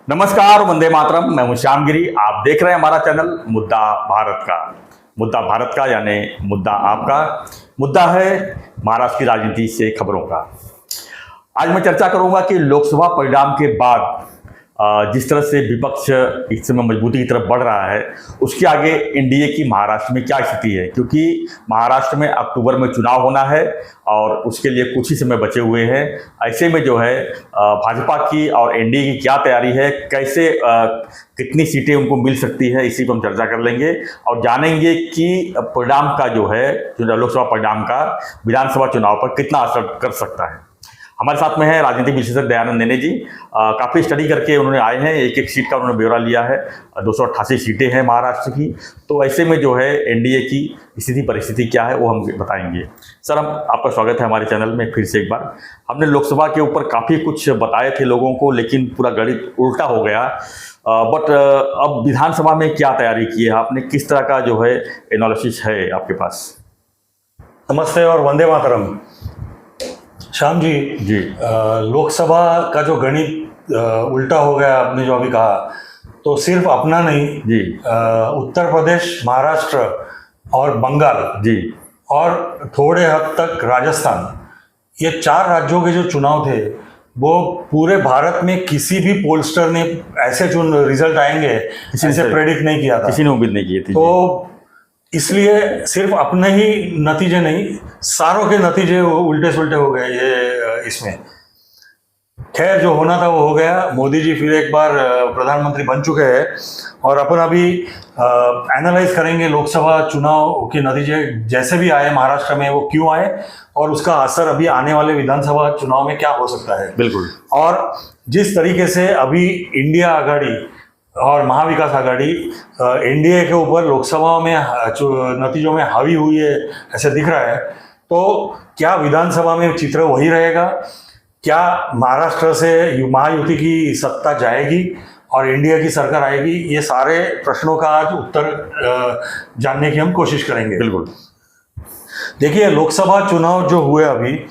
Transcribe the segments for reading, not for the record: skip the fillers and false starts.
नमस्कार, वंदे मातरम। मैं हूं श्यामगिरी। आप देख रहे हैं हमारा चैनल मुद्दा भारत का। मुद्दा भारत का यानी मुद्दा आपका। मुद्दा है महाराष्ट्र की राजनीति से खबरों का। आज मैं चर्चा करूंगा कि लोकसभा परिणाम के बाद जिस तरह से विपक्ष इस समय मजबूती की तरफ बढ़ रहा है, उसके आगे एनडीए की महाराष्ट्र में क्या स्थिति है, क्योंकि महाराष्ट्र में अक्टूबर में चुनाव होना है और उसके लिए कुछ ही समय बचे हुए हैं। ऐसे में जो है भाजपा की और एनडीए की क्या तैयारी है, कैसे कितनी सीटें उनको मिल सकती है, इसी पर हम चर्चा कर लेंगे और जानेंगे कि परिणाम का जो है लोकसभा परिणाम का विधानसभा चुनाव पर कितना असर कर सकता है। हमारे साथ में है राजनीतिक विशेषज्ञ दयानंद नेने जी। काफ़ी स्टडी करके उन्होंने आए हैं, एक एक सीट का उन्होंने ब्यौरा लिया है। 288 सीटें हैं महाराष्ट्र की। तो ऐसे में जो है एनडीए की स्थिति परिस्थिति क्या है वो हम बताएंगे। सर, हम आपका स्वागत है हमारे चैनल में फिर से एक बार। हमने लोकसभा के ऊपर काफ़ी कुछ बताए थे लोगों को, लेकिन पूरा गणित उल्टा हो गया। बट अब विधानसभा में क्या तैयारी की है आपने, किस तरह का जो है एनालिसिस है आपके पास? नमस्ते और वंदे मातरम। श्याम जी, लोकसभा का जो गणित उल्टा हो गया आपने जो अभी कहा, तो सिर्फ अपना नहीं जी, उत्तर प्रदेश, महाराष्ट्र और बंगाल जी और थोड़े हद तक राजस्थान, ये 4 राज्यों के जो चुनाव थे वो पूरे भारत में किसी भी पोलस्टर ने ऐसे रिजल्ट आएंगे ऐसे प्रेडिक्ट नहीं किया था, किसी ने उम्मीद नहीं की थी। तो इसलिए सिर्फ अपने ही नतीजे नहीं, सारों के नतीजे उल्टे सुल्टे हो गए ये इसमें। खैर, जो होना था वो हो गया। मोदी जी फिर एक बार प्रधानमंत्री बन चुके हैं और अपन अभी एनालाइज करेंगे लोकसभा चुनाव के नतीजे जैसे भी आए महाराष्ट्र में, वो क्यों आए और उसका असर अभी आने वाले विधानसभा चुनाव में क्या हो सकता है। बिल्कुल। और जिस तरीके से अभी इंडिया आघाड़ी और महाविकास आघाड़ी एनडीए के ऊपर लोकसभा में नतीजों में हावी हुई है ऐसे दिख रहा है, तो क्या विधानसभा में चित्र वही रहेगा? क्या महाराष्ट्र से महायुति की सत्ता जाएगी और एनडीए की सरकार आएगी? ये सारे प्रश्नों का आज उत्तर जानने की हम कोशिश करेंगे। बिल्कुल। देखिए, लोकसभा चुनाव जो हुए अभी,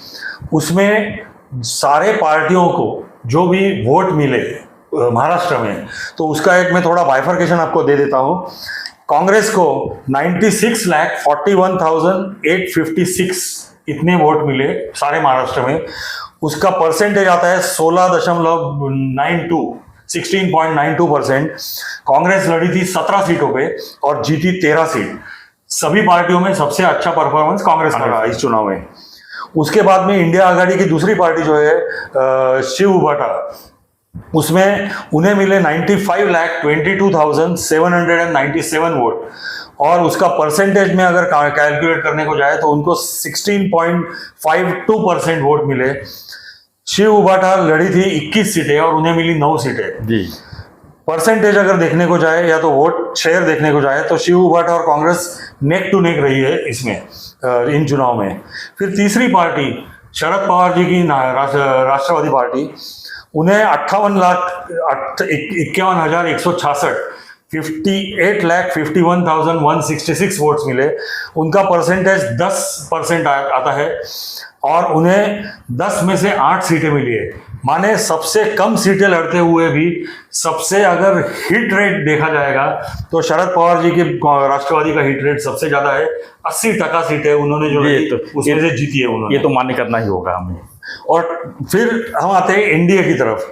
उसमें सारे पार्टियों को जो भी वोट मिले महाराष्ट्र में, तो उसका एक मैं थोड़ा बाइफर्केशन आपको दे देता हूं। कांग्रेस को 96,41,856 इतने वोट मिले सारे महाराष्ट्र में। उसका परसेंटेज आता है 16.92%। कांग्रेस लड़ी थी 17 सीटों पे और जीती 13 सीट। सभी पार्टियों में सबसे अच्छा परफॉर्मेंस कांग्रेस का रहा इस चुनाव में। उसके बाद में इंडिया आघाड़ी की दूसरी पार्टी जो है शिव उबाटा, उसमें उन्हें मिले 95,22,797 वोट और उसका परसेंटेज में अगर कैलकुलेट करने को जाए तो उनको 16.52% वोट मिले। शिव उबाटा लड़ी थी 21 सीटें और उन्हें मिली 9 सीटें जी। परसेंटेज अगर देखने को जाए या तो वोट शेयर देखने को जाए तो शिव उबाटा और कांग्रेस नेक टू नेक रही है इसमें इन चुनाव में। फिर तीसरी पार्टी शरद पवार जी की राष्ट्रवादी पार्टी, उन्हें 58,51,166 58,51,166 वोट्स मिले। उनका परसेंटेज 10% आता है और उन्हें 10 में से 8 सीटें मिली है। माने सबसे कम सीटें लड़ते हुए भी सबसे अगर हिट रेट देखा जाएगा तो शरद पवार जी के राष्ट्रवादी का हिट रेट सबसे ज्यादा है। 80% सीटें उन्होंने जो उसमें से जीती है उन्होंने। ये तो मान्य करना ही होगा हमें। और फिर हम आते हैं एनडीए की तरफ।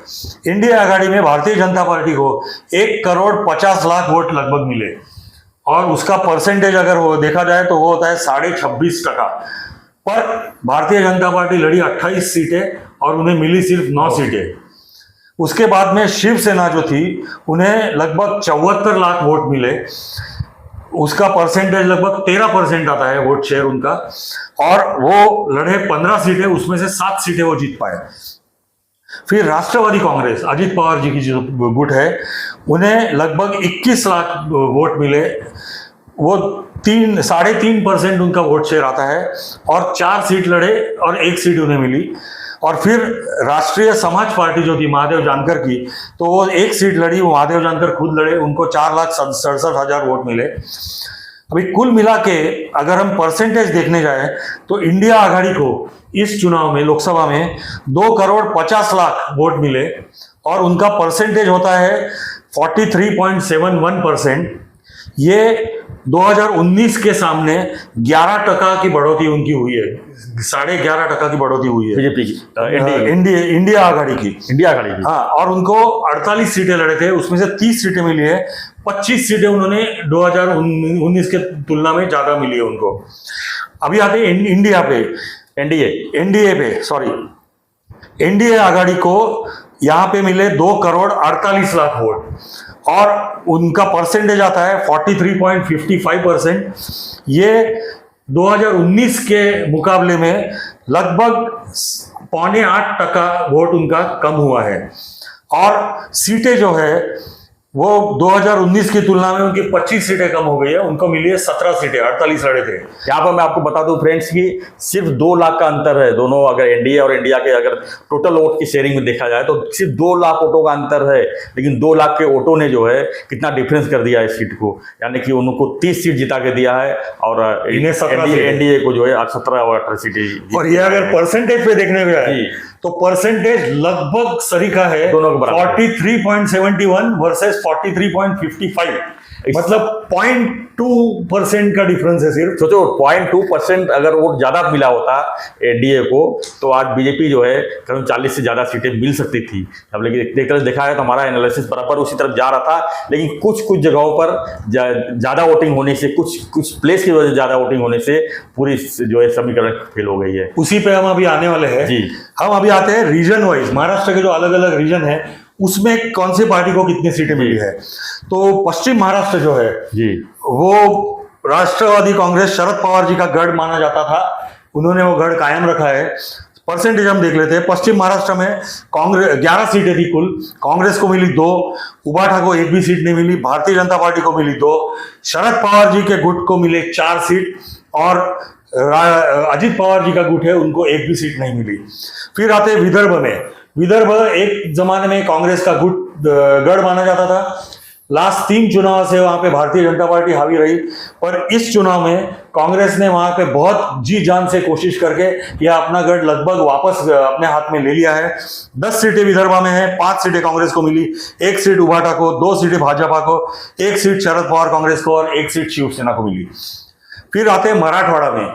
इंडिया आघाड़ी में भारतीय जनता पार्टी को 1,50,00,000 वोट लगभग मिले और उसका परसेंटेज अगर वो देखा जाए तो वो होता है 26.5%। पर भारतीय जनता पार्टी लड़ी 28 सीटें और उन्हें मिली सिर्फ 9 सीटें। उसके बाद में शिवसेना जो थी, उन्हें लगभग 74 लाख वोट मिले। उसका परसेंटेज लगभग 13% आता है वोट शेयर उनका, और वो लड़े 15 सीटें, उसमें से 7 सीटें वो जीत पाए। फिर राष्ट्रवादी कांग्रेस, अजित पवार जी की जो गुट है, उन्हें लगभग 21 लाख वोट मिले। वो 3.5% उनका वोट शेयर आता है और 4 सीट लड़े और 1 सीट उन्हें मिली। और फिर राष्ट्रीय समाज पार्टी जो थी महादेव जानकर की, तो वो 1 सीट लड़ी, वो महादेव जानकर खुद लड़े, उनको 4,67,000 वोट मिले। अभी कुल मिला के अगर हम परसेंटेज देखने जाए तो इंडिया आघाड़ी को इस चुनाव में लोकसभा में 2,50,00,000 वोट मिले और उनका परसेंटेज होता है 43.71%। ये 2019 के सामने 11% की बढ़ोतरी उनकी हुई है, 11.5% की बढ़ोतरी हुई है बीजेपी की, इंडिया आघाड़ी की। इंडिया आघाड़ी की। हाँ, और उनको 48 सीटें लड़े थे, उसमें से 30 सीटें मिली है। 25 सीटें उन्होंने 2019 के तुलना में ज्यादा मिली है उनको। अभी आते हैं इंडिया पे, एनडीए पे, सॉरी, एनडीए आघाड़ी को यहाँ पे मिले 2,48,00,000 वोट और उनका परसेंटेज आता है 43.55%। ये 2019 के मुकाबले में लगभग 7.25% वोट उनका कम हुआ है। और सीटें जो है वो 2019 की तुलना में उनकी 25 सीटें कम हो गई है, उनको मिली है 17 सीटें, 48 लड़े थे। यहाँ पर मैं आपको बता दूं फ्रेंड्स कि सिर्फ 2 लाख का अंतर है दोनों, अगर एनडीए और इंडिया के अगर टोटल वोट की शेयरिंग में देखा जाए तो सिर्फ 2 लाख वोटों का अंतर है। लेकिन 2 लाख के वोटों ने जो है कितना डिफरेंस कर दिया है सीट को, यानी कि उनको 30 सीट जिता के दिया है और एनडीए को जो है 17 और 18 सीटें। और ये अगर परसेंटेज पे देखने में जाए तो परसेंटेज लगभग सरीखा है, दोनों के बराबर, 43.71 वर्सेस 43.55, मतलब 0.2% का डिफरेंस है सिर्फ। सोचो 0.2% अगर वोट ज्यादा मिला होता एनडीए को तो आज बीजेपी जो है करीब 40 से ज्यादा सीटें मिल सकती थी। अब लेकिन एक तरह से देखा है तो हमारा एनालिसिस बराबर उसी तरफ जा रहा था, लेकिन कुछ जगहों पर ज्यादा वोटिंग होने से, कुछ प्लेस की वजह से ज्यादा वोटिंग होने से पूरी जो है समीकरण फेल हो गई है। उसी पे हम अभी आने वाले हैं जी। हम अभी आते हैं रीजन वाइज, महाराष्ट्र के जो अलग अलग रीजन है उसमें कौन सी पार्टी को कितनी सीटें मिली है। तो पश्चिम महाराष्ट्र जो है जी, वो राष्ट्रवादी कांग्रेस शरद पवार जी का गढ़ माना जाता था, उन्होंने वो गढ़ कायम रखा है। परसेंटेज हम देख लेते हैं। पश्चिम महाराष्ट्र में कांग्रेस 11 सीटें थी कुल, कांग्रेस को मिली 2, उबाठा को एक भी सीट नहीं मिली, भारतीय जनता पार्टी को मिली 2, शरद पवार जी के गुट को मिले 4 सीट और अजित पवार जी का गुट है उनको एक भी सीट नहीं मिली। फिर आते हैं विदर्भ में। विदर्भ एक जमाने में कांग्रेस का गढ़ माना जाता था। लास्ट 3 चुनाव से वहां पे भारतीय जनता पार्टी हावी रही, पर इस चुनाव में कांग्रेस ने वहां पे बहुत जी जान से कोशिश करके यह अपना गढ़ लगभग वापस अपने हाथ में ले लिया है। 10 सीटें विदर्भा में है, 5 सीटें कांग्रेस को मिली, 1 सीट उबाठा को, 2 सीटें भाजपा को, 1 सीट शरद पवार कांग्रेस को और 1 सीट शिवसेना को मिली। फिर आते हैं मराठवाड़ा में।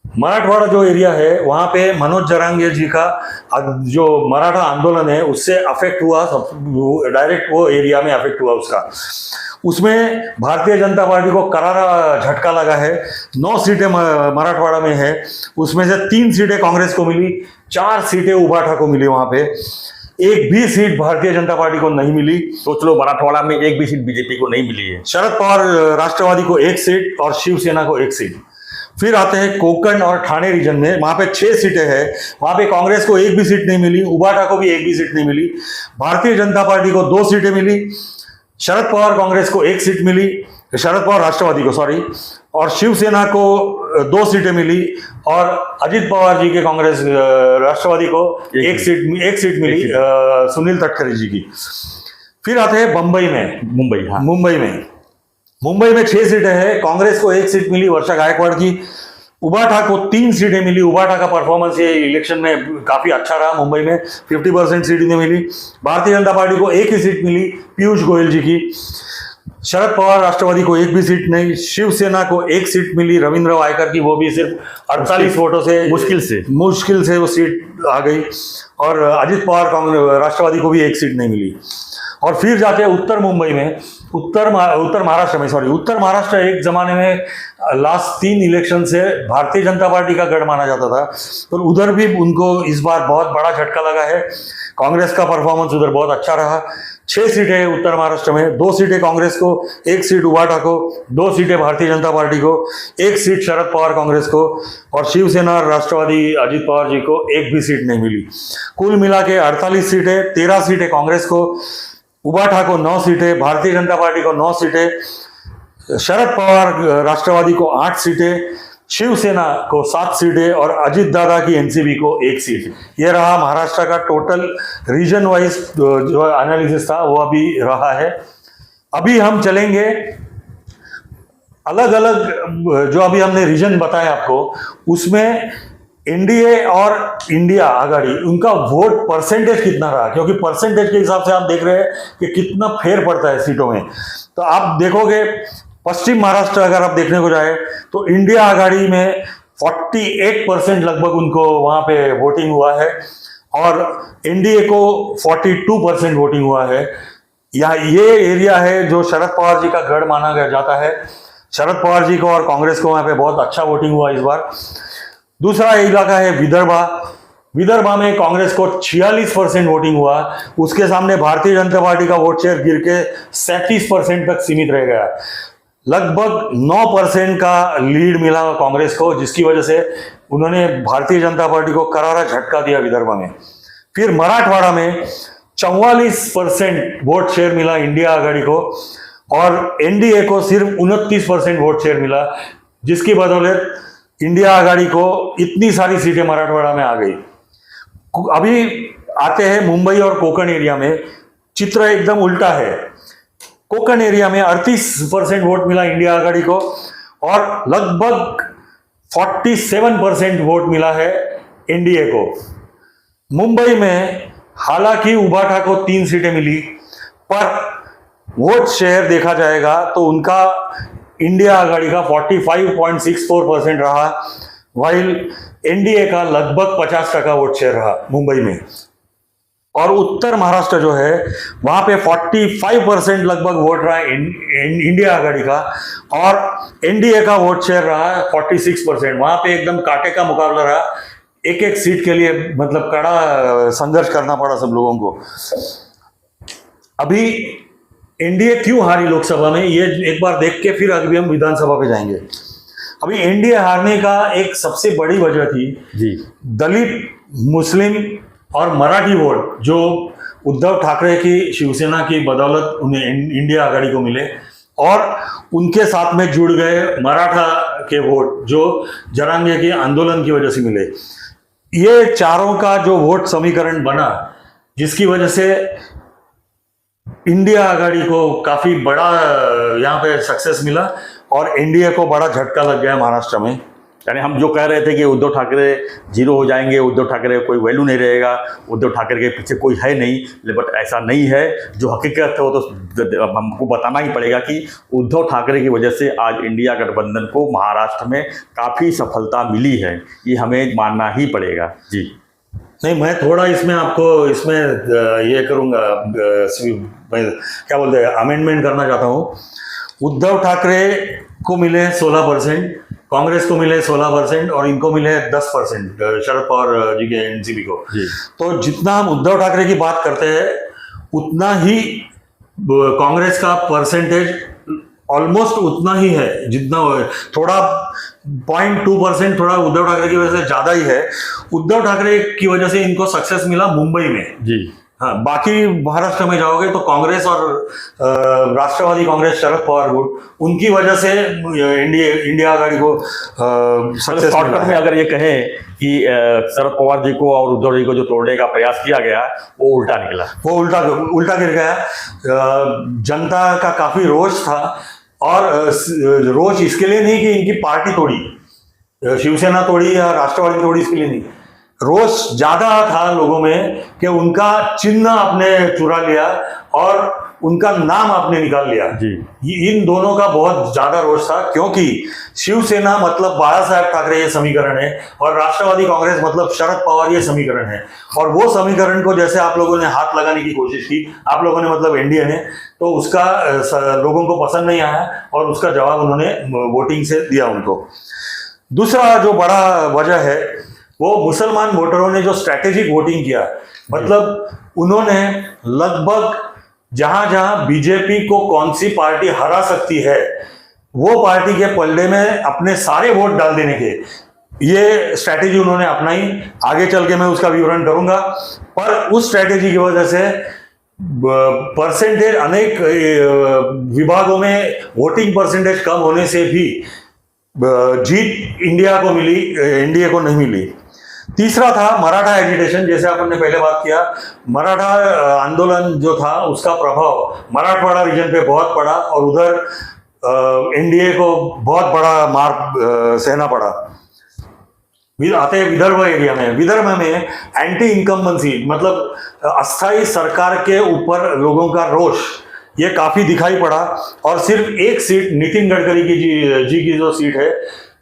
मराठवाड़ा जो एरिया है वहां पे मनोज जरांगे जी का जो मराठा आंदोलन है उससे अफेक्ट हुआ, डायरेक्ट वो एरिया में अफेक्ट हुआ उसका। उसमें भारतीय जनता पार्टी को करारा झटका लगा है। 9 सीटें मराठवाड़ा में है, उसमें से 3 सीटें कांग्रेस को मिली, 4 सीटें उबाठा को मिली। वहां पे एक भी सीट भारतीय जनता पार्टी को नहीं मिली। सोच लो मराठवाड़ा में एक भी सीट बीजेपी को नहीं मिली है। शरद पवार राष्ट्रवादी को 1 सीट और शिवसेना को 1 सीट। फिर आते हैं कोंकण और ठाणे रीजन में, वहां पे 6 सीटें हैं, वहां पे कांग्रेस को 1 भी सीट नहीं मिली, उबाठा को भी 1 भी सीट नहीं मिली, भारतीय जनता पार्टी को 2 सीटें मिली, शरद पवार कांग्रेस को 1 सीट मिली, शरद पवार राष्ट्रवादी को सॉरी, और शिवसेना को 2 सीटें मिली और अजित पवार जी के कांग्रेस राष्ट्रवादी को 1 सीट मिली सुनील तटकरे जी की। फिर आते हैं मुंबई में 6 सीटें हैं, कांग्रेस को 1 सीट मिली वर्षा गायकवाड़ की, उबाठा को 3 सीटें मिली। उबाठा का परफॉर्मेंस ये इलेक्शन में काफी अच्छा रहा, मुंबई में 50% सीटें मिली। भारतीय जनता पार्टी को 1 ही सीट मिली पीयूष गोयल जी की, शरद पवार राष्ट्रवादी को 1 भी सीट नहीं, शिवसेना को 1 सीट मिली रविंद्र वायकर की, वो भी सिर्फ 48 वोटों से मुश्किल से वो सीट आ गई, और अजित पवार कांग्रेस राष्ट्रवादी को भी 1 सीट नहीं मिली। और फिर जाते हैं उत्तर महाराष्ट्र एक जमाने में लास्ट 3 इलेक्शन से भारतीय जनता पार्टी का गढ़ माना जाता था, तो उधर भी उनको इस बार बहुत बड़ा झटका लगा है। कांग्रेस का परफॉर्मेंस उधर बहुत अच्छा रहा। 6 सीटें हैं उत्तर महाराष्ट्र में, 2 सीटें कांग्रेस को, 1 सीट उबाठा को, 2 सीटें भारतीय जनता पार्टी को, 1 सीट शरद पवार कांग्रेस को, और शिवसेना और राष्ट्रवादी अजित पवार जी को 1 भी सीट नहीं मिली। कुल मिला के 48 सीटें, 13 सीटें कांग्रेस को, उबाठा को 9 सीटें, भारतीय जनता पार्टी को 9 सीटें, शरद पवार राष्ट्रवादी को 8 सीटें, शिवसेना को 7 सीटें और अजित दादा की एनसीपी को 1 सीट। ये रहा महाराष्ट्र का टोटल रीजन वाइज जो एनालिसिस था, वो अभी रहा है। अभी हम चलेंगे अलग अलग, जो अभी हमने रीजन बताया आपको, उसमें एनडीए और इंडिया आघाड़ी उनका वोट परसेंटेज कितना रहा, क्योंकि परसेंटेज के हिसाब से आप देख रहे हैं कि कितना फेर पड़ता है सीटों में। तो आप देखोगे पश्चिम महाराष्ट्र अगर आप देखने को जाए तो इंडिया आघाड़ी में 48% लगभग उनको वहां पे वोटिंग हुआ है और एनडीए को 42% वोटिंग हुआ है। ये एरिया है जो शरद पवार जी का गढ़ माना जाता है। शरद पवार जी को और कांग्रेस को वहां पे बहुत अच्छा वोटिंग हुआ इस बार। दूसरा इलाका है विदर्भा। विदर्भा में कांग्रेस को 46% वोटिंग हुआ, उसके सामने भारतीय जनता पार्टी का वोट शेयर गिर के 37% तक सीमित रह गया। लगभग 9% का लीड मिला कांग्रेस को, जिसकी वजह से उन्होंने भारतीय जनता पार्टी को करारा झटका दिया विदर्भा में। फिर मराठवाड़ा में 44% वोट शेयर मिला इंडिया आघाड़ी को और एनडीए को सिर्फ 29% वोट शेयर मिला, जिसकी बदौलत इंडिया आघाड़ी को इतनी सारी सीटें मराठवाड़ा में आ गई। अभी आते हैं मुंबई और कोंकण एरिया में, चित्र एकदम उल्टा है। कोंकण एरिया में 38% वोट मिला इंडिया आघाड़ी को और लगभग 47% वोट मिला है एनडीए को। मुंबई में हालांकि उबाठा को 3 सीटें मिली, पर वोट शेयर देखा जाएगा तो उनका इंडिया आघाड़ी का 45.64% रहा, वाइल एनडीए का लगभग 50% वोट शेयर रहा मुंबई में। और उत्तर महाराष्ट्र जो है वहां पे 45% लगभग वोट रहा इंडिया आघाड़ी का और एनडीए का वोट शेयर रहा 46%। वहां पे एकदम कांटे का मुकाबला रहा, एक एक सीट के लिए मतलब कड़ा संघर्ष करना पड़ा सब लोगों को। अभी एनडीए क्यों हारी लोकसभा में, ये एक बार देख के फिर अभी हम विधानसभा पे जाएंगे। अभी एनडीए हारने का एक सबसे बड़ी वजह थी जी दलित, मुस्लिम और मराठी वोट जो उद्धव ठाकरे की शिवसेना की बदौलत उन्हें इंडिया आघाड़ी को मिले और उनके साथ में जुड़ गए मराठा के वोट जो जरांगे के आंदोलन की वजह से मिले। ये चारों का जो वोट समीकरण बना, जिसकी वजह से इंडिया आघाड़ी को काफी बड़ा यहाँ पे सक्सेस मिला और एनडीए को बड़ा झटका लग गया महाराष्ट्र में। यानी हम जो कह रहे थे कि उद्धव ठाकरे जीरो हो जाएंगे, उद्धव ठाकरे कोई वैल्यू नहीं रहेगा, उद्धव ठाकरे के पीछे कोई है नहीं, बट ऐसा नहीं है। जो हकीकत है वो तो हमको बताना ही पड़ेगा कि उद्धव ठाकरे की वजह से आज इंडिया गठबंधन को महाराष्ट्र में काफ़ी सफलता मिली है, ये हमें मानना ही पड़ेगा। जी नहीं, मैं थोड़ा इसमें आपको इसमें ये करूँगा, मैं क्या बोलते हैं, अमेंडमेंट करना चाहता हूँ। उद्धव ठाकरे को मिले 16%, कांग्रेस को मिले 16% और इनको मिले 10% शरद पवार जी के एनसीपी को। तो जितना हम उद्धव ठाकरे की बात करते हैं उतना ही कांग्रेस का परसेंटेज ऑलमोस्ट उतना ही है, जितना थोड़ा 0.2% थोड़ा उद्धव ठाकरे की वजह से ज़्यादा ही है। उद्धव ठाकरे की वजह से इनको सक्सेस मिला मुंबई में। जी हाँ, बाकी महाराष्ट्र में जाओगे तो कांग्रेस और राष्ट्रवादी कांग्रेस शरद पवार गुट, उनकी वजह से इंडिया आघाड़ी को सक्सेस शॉर्टकट मिला में है। अगर ये कहें कि शरद पवार जी को और उद्धव जी को जो तोड़ने का प्रयास किया गया वो उल्टा निकला, वो उल्टा गिर गया। जनता का काफी रोष था और रोष इसके लिए नहीं कि इनकी पार्टी तोड़ी, शिवसेना तोड़ी या राष्ट्रवादी तोड़ी, इसके लिए नहीं। रोष ज्यादा था लोगों में कि उनका चिन्ह आपने चुरा लिया और उनका नाम आपने निकाल लिया। जी इन दोनों का बहुत ज्यादा रोष था, क्योंकि शिवसेना मतलब बाला साहेब ठाकरे ये समीकरण है और राष्ट्रवादी कांग्रेस मतलब शरद पवार ये समीकरण है। और वो समीकरण को जैसे आप लोगों ने हाथ लगाने की कोशिश की, आप लोगों ने मतलब एनडीए ने, तो उसका लोगों को पसंद नहीं आया और उसका जवाब उन्होंने वोटिंग से दिया उनको। दूसरा जो बड़ा वजह है वो मुसलमान वोटरों ने जो स्ट्रैटेजिक वोटिंग किया, मतलब उन्होंने लगभग जहां जहां बीजेपी को कौन सी पार्टी हरा सकती है वो पार्टी के पलड़े में अपने सारे वोट डाल देने के ये स्ट्रैटेजी उन्होंने अपनाई। आगे चल के मैं उसका विवरण करूंगा, पर उस स्ट्रैटेजी की वजह से परसेंटेज अनेक विभागों में वोटिंग परसेंटेज कम होने से भी जीत इंडिया को मिली, एनडीए को नहीं मिली। तीसरा था मराठा एजिटेशन, जैसे अपन ने पहले बात किया, मराठा आंदोलन जो था उसका प्रभाव मराठवाड़ा रीजन पे बहुत पड़ा और उधर एनडीए को बहुत बड़ा मार सहना पड़ा। आते हैं विदर्भ एरिया में। विदर्भ में एंटी इनकम्बेंसी मतलब अस्थाई सरकार के ऊपर लोगों का रोष ये काफी दिखाई पड़ा, और सिर्फ एक सीट नितिन गडकरी की जी की जो सीट है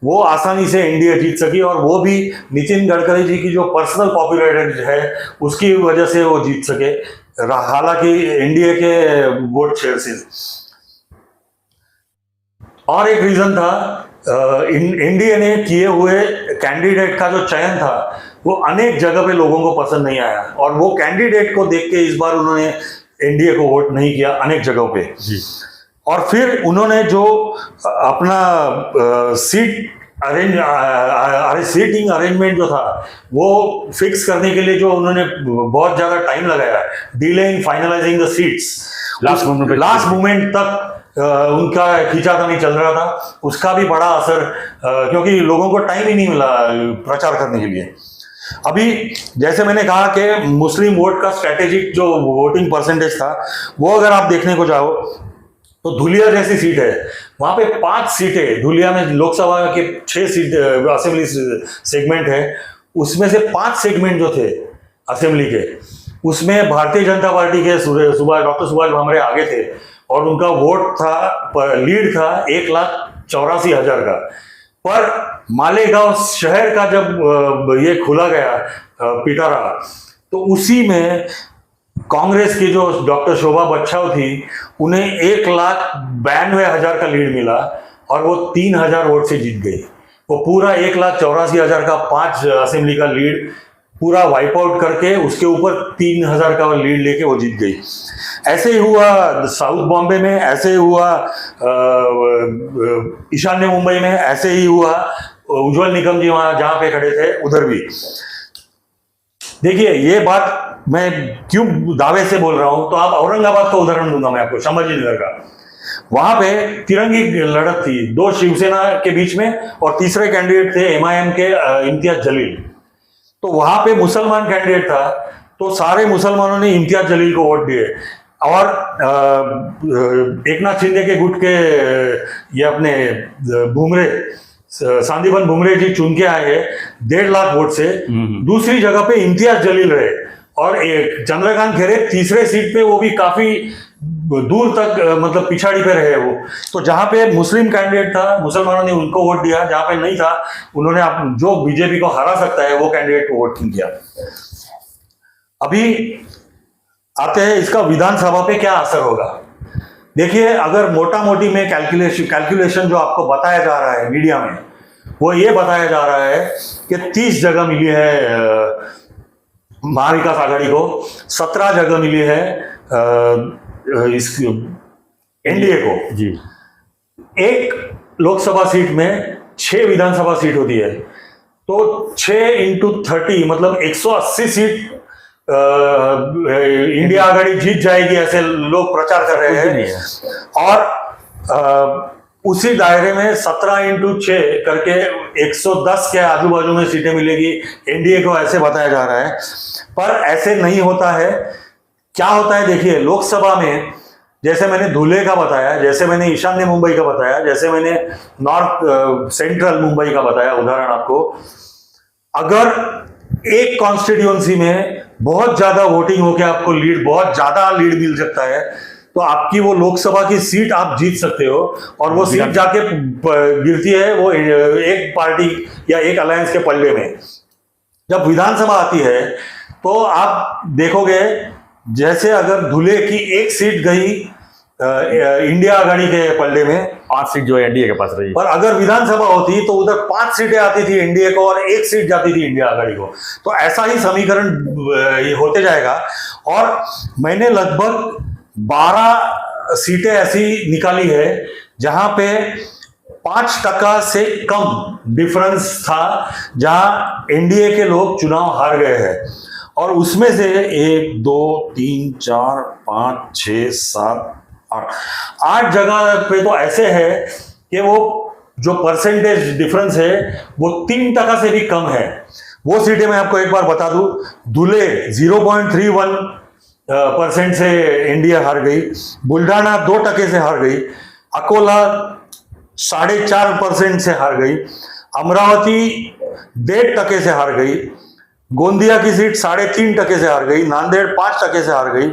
वो आसानी से एनडीए जीत सकी, और वो भी नितिन गडकरी जी की जो पर्सनल पॉपुलैरिटी है उसकी वजह से वो जीत सके, हालांकि एनडीए के वोट शेयर से। और एक रीजन था, एनडीए ने किए हुए कैंडिडेट का जो चयन था वो अनेक जगह पे लोगों को पसंद नहीं आया, और वो कैंडिडेट को देख के इस बार उन्होंने एनडीए को वोट नहीं किया अनेक जगहों पे जी। और फिर उन्होंने जो अपना सीटिंग अरेंजमेंट जो था वो फिक्स करने के लिए जो उन्होंने बहुत ज्यादा टाइम लगाया, delay in finalising the seats, last moment तक उनका खींचातानी चल रहा था, उसका भी बड़ा असर, क्योंकि लोगों को टाइम ही नहीं मिला प्रचार करने के लिए। अभी जैसे मैंने कहा कि मुस्लिम वोट का स्ट्रेटेजिक जो वोटिंग परसेंटेज था वो अगर आप देखने को जाओ तो धुलिया जैसी सीट है, वहां पे 5 सीटें, धुलिया में लोकसभा के 6 सीट असेंबली सेगमेंट है, उसमें से 5 सेगमेंट जो थे असेंबली के उसमें भारतीय जनता पार्टी के डॉक्टर सुभाष भामरे आगे थे, और उनका वोट था, लीड था 1,84,000 का। पर मालेगांव शहर का जब ये खुला गया पिटारा, तो उसी में कांग्रेस की जो डॉक्टर शोभा बच्छाव थी उन्हें 1,92,000 का लीड मिला, और वो 3,000 वोट से जीत गई। वो पूरा 1,84,000 का 5 असेंबली का लीड पूरा वाइप आउट करके उसके ऊपर 3,000 का लीड लेके वो जीत गई। ऐसे ही हुआ साउथ बॉम्बे में, ऐसे ही हुआ ईशान्य मुंबई में, ऐसे ही हुआ उज्जवल निकम जी वहां जहां पे खड़े थे उधर भी। देखिए ये बात मैं क्यों दावे से बोल रहा हूं, तो आप औरंगाबाद का उदाहरण दूंगा मैं आपको, संभाजीनगर का। वहां पे तिरंगी लड़त थी 2 शिवसेना के बीच में, और तीसरे कैंडिडेट थे एमआईएम के इम्तियाज जलील। तो वहां पे मुसलमान कैंडिडेट था, तो सारे मुसलमानों ने इम्तियाज जलील को वोट दिए, और एकनाथ शिंदे के गुट के ये अपने बुमरे सांदीपन बुमरे जी चुन के आए हैं 1.5 लाख वोट से। दूसरी जगह पे इम्तियाज जलील रहे, और एक चंद्रकांत खैरे तीसरे सीट पे, वो भी काफी दूर तक मतलब पिछाड़ी पे रहे वो। तो जहां पे मुस्लिम कैंडिडेट था मुसलमानों ने उनको वोट दिया, जहां पे नहीं था उन्होंने जो बीजेपी को हरा सकता है वो कैंडिडेट को वोट नहीं किया। अभी आते हैं इसका विधानसभा पे क्या असर होगा। देखिए अगर मोटा मोटी में कैलकुलेशन जो आपको बताया जा रहा है मीडिया में, वो ये बताया जा रहा है कि 30 जगह मिली है महाविकास आघाड़ी को, 17 जगह मिली है इस एनडीए को जी। एक लोकसभा सीट में 6 विधानसभा सीट होती है, तो 6 × 30 मतलब 180 सीट इंडिया आघाड़ी जीत जाएगी, ऐसे लोग प्रचार कर रहे हैं। और उसी दायरे में 17 × 6 करके 110 के आजू बाजू में सीटें मिलेगी एनडीए को, ऐसे बताया जा रहा है। पर ऐसे नहीं होता है। क्या होता है देखिए, लोकसभा में जैसे मैंने धुले का बताया, जैसे मैंने ईशान्य मुंबई का बताया, जैसे मैंने नॉर्थ सेंट्रल मुंबई का बताया उदाहरण आपको, अगर एक कॉन्स्टिट्यूएंसी में बहुत ज्यादा वोटिंग होकर आपको बहुत ज्यादा लीड मिल सकता है, तो आपकी वो लोकसभा की सीट आप जीत सकते हो, और वो सीट जाके गिरती है वो एक पार्टी या एक अलायंस के पल्ले में। जब विधानसभा आती है तो आप देखोगे जैसे अगर धुले की एक सीट गई इंडिया आघाड़ी के पल्ले में, 5 सीट जो एनडीए के पास रही, पर अगर विधानसभा होती तो उधर 5 सीटें आती थी एनडीए को और 1 सीट जाती थी इंडिया आघाड़ी को। तो ऐसा ही समीकरण होते जाएगा। और मैंने लगभग 12 सीटें ऐसी निकाली है जहां पे 5% से कम डिफरेंस था, जहां एनडीए के लोग चुनाव हार गए हैं। और उसमें से 1 2 3 4 5 6 7 8 जगह पे तो ऐसे है कि वो जो परसेंटेज डिफरेंस है वो 3% से भी कम है। वो सीटें मैं आपको एक बार बता दूं, धुले 0.31% से एनडीए हार गई, बुल्ढाना 2% से हार गई, अकोला 4.5% से हार गई, अमरावती 1.5% से हार गई, गोंदिया की सीट 3.5% से हार गई, नांदेड़ 5% से हार गई,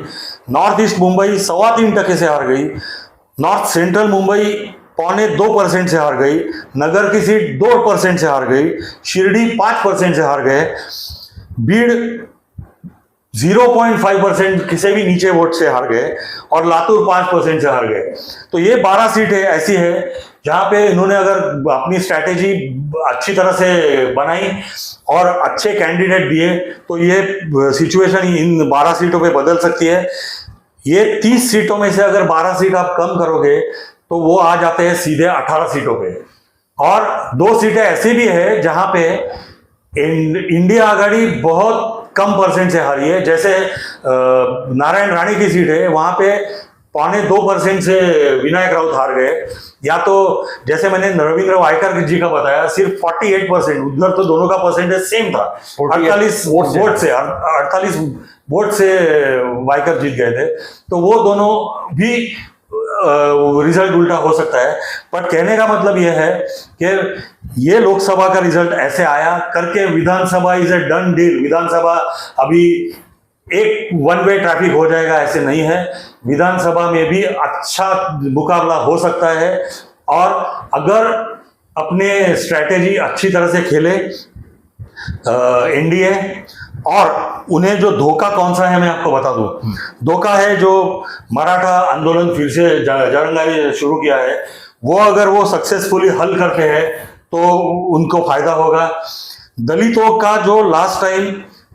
नॉर्थ ईस्ट मुंबई 3.25% से हार गई, नॉर्थ सेंट्रल मुंबई 0.25% से हार गई, नगर की सीट 2% से हार गई, शिरडी 5% से हार गए, बीड़ 0.5% से भी नीचे वोट से हार गए और लातूर 5% से हार गए। तो ये 12 सीटें ऐसी है जहां पे इन्होंने अगर अपनी स्ट्रैटेजी अच्छी तरह से बनाई और अच्छे कैंडिडेट दिए तो ये सिचुएशन इन 12 सीटों पे बदल सकती है। ये 30 सीटों में से अगर 12 सीट आप कम करोगे तो वो आ जाते हैं सीधे 18 सीटों पे। और 2 सीटें ऐसी भी है जहां पे इंडिया आघाड़ी बहुत कम परसेंट से हारी है, जैसे नारायण रानी की सीट है, वहां पे 0.25% से विनायक राउत हार गए। या तो जैसे मैंने रविंद्र वायकर जी का बताया, सिर्फ 48%, उधर तो दोनों का परसेंटेज सेम था, 48 48 वोट से वायकर जीत गए थे। तो वो दोनों भी रिजल्ट उल्टा हो सकता है। पर कहने का मतलब यह है कि ये लोकसभा का रिजल्ट ऐसे आया करके विधानसभा इज ए डन डील। विधानसभा अभी एक वन वे ट्रैफिक हो जाएगा ऐसे नहीं है, विधानसभा में भी अच्छा मुकाबला हो सकता है। और अगर अपने स्ट्रैटेजी अच्छी तरह से खेले एनडीए, और उन्हें जो धोखा कौन सा है मैं आपको बता दूं। धोखा है जो मराठा आंदोलन फिर से जरंगाई शुरू किया है, वो अगर वो सक्सेसफुली हल करते हैं तो उनको फायदा होगा। दलितों का जो लास्ट टाइम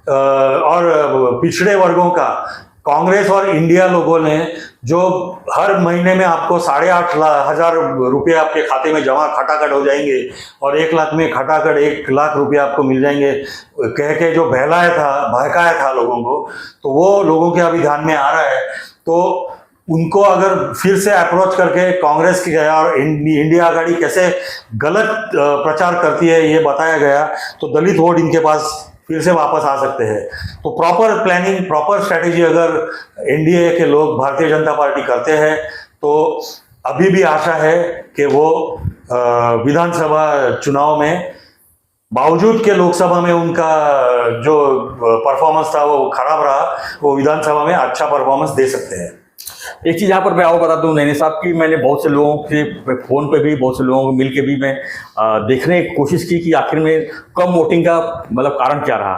और पिछड़े वर्गों का कांग्रेस और इंडिया लोगों ने जो हर महीने में आपको 8,500 रुपये आपके खाते में जमा खटाखट हो जाएंगे और 1 लाख में खटाखट 1 लाख रुपये आपको मिल जाएंगे कह के जो बहकाया था लोगों को, तो वो लोगों के अभी ध्यान में आ रहा है। तो उनको अगर फिर से अप्रोच करके कांग्रेस की और इंडिया आघाड़ी कैसे गलत प्रचार करती है ये बताया गया तो दलित वोट इनके पास फिर से वापस आ सकते हैं। तो प्रॉपर प्लानिंग, प्रॉपर स्ट्रैटेजी अगर एनडीए के लोग भारतीय जनता पार्टी करते हैं तो अभी भी आशा है कि वो विधानसभा चुनाव में, बावजूद के लोकसभा में उनका जो परफॉर्मेंस था वो खराब रहा, वो विधानसभा में अच्छा परफॉर्मेंस दे सकते हैं। एक चीज़ यहाँ पर मैं आपको बता दूं नैनी साहब की, मैंने बहुत से लोगों के फ़ोन पे भी, बहुत से लोगों को मिल के भी मैं देखने की कोशिश की कि आखिर में कम वोटिंग का मतलब कारण क्या रहा।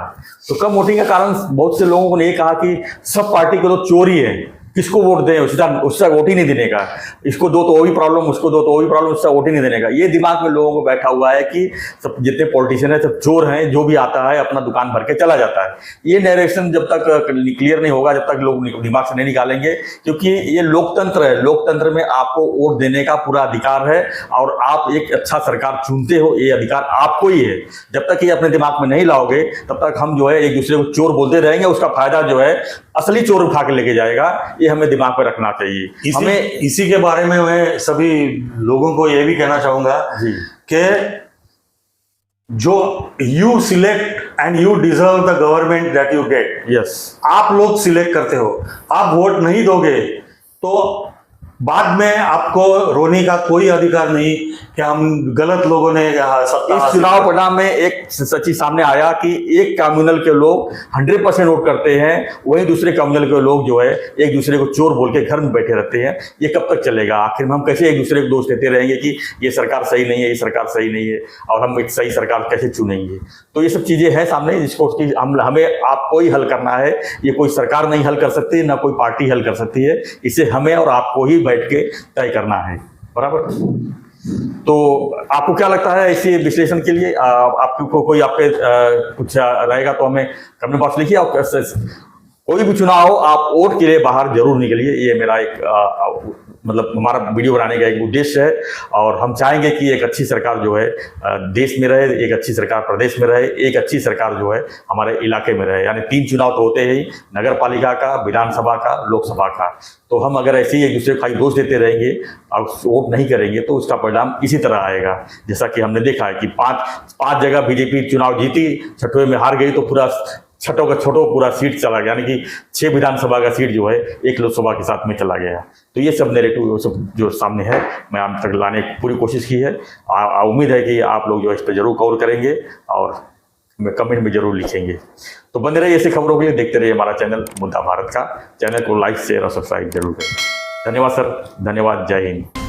तो कम वोटिंग का कारण बहुत से लोगों ने ये कहा कि सब पार्टी को तो चोरी है, किसको वोट दें, उसका वोट ही नहीं देने का, इसको दो तो वो भी प्रॉब्लम, उसको दो तो वो भी प्रॉब्लम, उसका वोट ही नहीं देने का। ये दिमाग में लोगों को बैठा हुआ है कि सब जितने पॉलिटिशियन है सब चोर हैं, जो भी आता है अपना दुकान भर के चला जाता है। ये नरेशन जब तक क्लियर नहीं होगा, जब तक लोग दिमाग से नहीं निकालेंगे, क्योंकि ये लोकतंत्र है, लोकतंत्र में आपको वोट देने का पूरा अधिकार है और आप एक अच्छा सरकार चुनते हो, ये अधिकार आपको ही है। जब तक ये अपने दिमाग में नहीं लाओगे तब तक हम जो है एक दूसरे को चोर बोलते रहेंगे, उसका फायदा जो है असली चोर उठा के लेके जाएगा। ये हमें दिमाग पर रखना चाहिए। हमें इसी के बारे में मैं सभी लोगों को ये भी कहना चाहूंगा कि जो you select and you deserve the government that you get. Yes, आप लोग सिलेक्ट करते हो, आप वोट नहीं दोगे तो बाद में आपको रोने का कोई अधिकार नहीं कि हम गलत लोगों ने सत्ता। इस चुनाव परिणाम में एक सच्ची सामने आया कि एक कम्युनल के लोग 100% वोट करते हैं, वहीं दूसरे कम्युनल के लोग जो है एक दूसरे को चोर बोल के घर में बैठे रहते हैं। ये कब तक चलेगा? आखिर में हम कैसे एक दूसरे को दोष देते रहेंगे कि ये सरकार सही नहीं है, ये सरकार सही नहीं है, और हम एक सही सरकार कैसे चुनेंगे? तो ये सब चीज़ें हैं सामने, जिसको हमें आपको ही हल करना है। ये कोई सरकार नहीं हल कर सकती, ना कोई पार्टी हल कर सकती है। इसे हमें और आपको ही बैठ के तय करना है, बराबर। तो आपको क्या लगता है इसी विश्लेषण के लिए? आपको कोई आपके कुछ रहेगा तो हमें कमेंट बॉक्स लिखिए। आप कोई भी चुनाव हो, आप वोट के लिए बाहर जरूर निकलिए। ये मेरा एक मतलब हमारा वीडियो बनाने का एक उद्देश्य है, और हम चाहेंगे कि एक अच्छी सरकार जो है देश में रहे, एक अच्छी सरकार प्रदेश में रहे, एक अच्छी सरकार जो है हमारे इलाके में रहे। यानी 3 चुनाव तो होते ही, नगर पालिका का, विधानसभा का, लोकसभा का। तो हम अगर ऐसे ही एक दूसरे को खाली दोष देते रहेंगे और वोट नहीं करेंगे तो उसका परिणाम इसी तरह आएगा। जैसा कि हमने देखा है कि 5 जगह बीजेपी चुनाव जीती, 6वें में हार गई, तो पूरा छठों का छोटों पूरा सीट चला गया, यानी कि 6 विधानसभा का सीट जो है 1 लोकसभा के साथ में चला गया। तो ये सब नेरेटिव वो सब जो सामने है मैं आप तक लाने की पूरी कोशिश की है। उम्मीद है कि आप लोग जो है इस पर जरूर कवर करेंगे और कमेंट में जरूर लिखेंगे। तो बने रहिए ऐसी खबरों के लिए, देखते रहिए हमारा चैनल मुद्दा भारत का। चैनल को लाइक शेयर और सब्सक्राइब जरूर करें। धन्यवाद सर, धन्यवाद, जय हिंद।